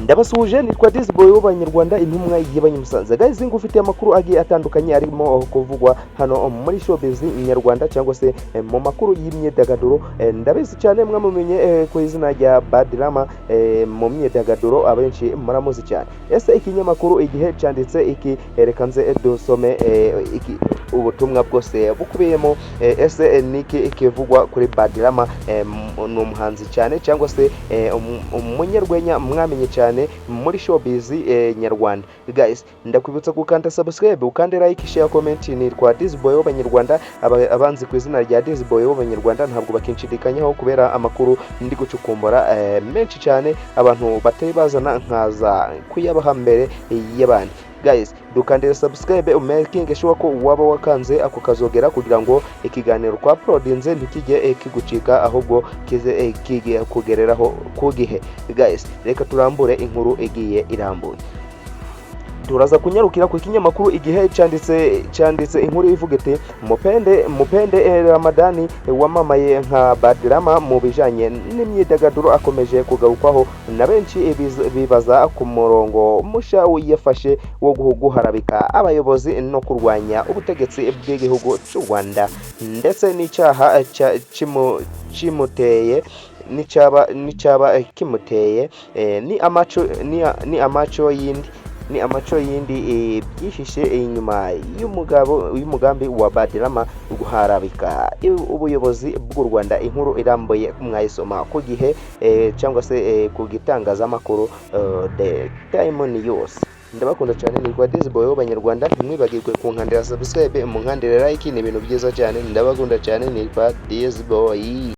Ndabasuje nitwa Disboy w'Abanyarwanda intumwa y'Abanyamusanze. Guys, ngufitiye amakuru agiye atandukanye arimo kuvugwa hano muri showbiz nyarwanda cyangwa se mu makuru y'imyidagaduro. Ndabizi cyane mwamumenye ku izina rya BAD RAMA mu myidagaduro abenshi muramuzi cyane. Ese ikinyamakuru igihe cyanditse iki rekanze dusome iki ubutumwa bwose bukubiyemo. Ese niki ikivugwa kuri BAD RAMA? Ni umuhanzi cyane cyangwa se umunyarwenya mwamenye cyane muri showbiz nyarwanda. Guys, ndakwibutsa gukanda subscribe, ukande like, share, comment. Nitwa Disboy w'Abanyarwanda. Abanzi ku izina rya Disboy w'Abanyarwanda ntabwo bakinshidikanyaho kubera amakuru ndi gucukumbura menshi cyane abantu batari bazana nkaza kuyabaha mbere y'abandi. Guys, dukandira subscribe, making sure ko waba wakanze ako kazogera kugira ngo ikiganiro kwa uploadinze ntikijye kigucika ahubwo kize kigiye kugereraho ku gihe. Guys, reka turambure inkuru igiye irambuye. Turaza kunyarukira ku kinyamakuru igihe cyanditse inkuru ivuga iti mupende Ramadani wamamaye nka BAD RAMA mu bijanye n'imyidagaduro akomeje kugarukwaho na benshi bibaza ku murongo musha yafashe wo guharabika abayobozi no kurwanya ubutegetsi bw'igihugu cy'u Rwanda ndetse n'icyaha kimuteye n'icaba kimuteye ni amaco yindi byihishe inyuma y'umugambi wa BAD RAMA guharabika ubuyobozi bw'u Rwanda. Inkuru irambuye mwayisoma ku gihe cyangwa se ku gitangazamakuru The Time News. Ndabakunda cyane, nitwa Disboy w'Abanyarwanda. Ntimwibagirwe kunkandira subscribe, munkandire like, ni ibintu byiza cyane. Ndabakunda cyane, nitwa Disboy.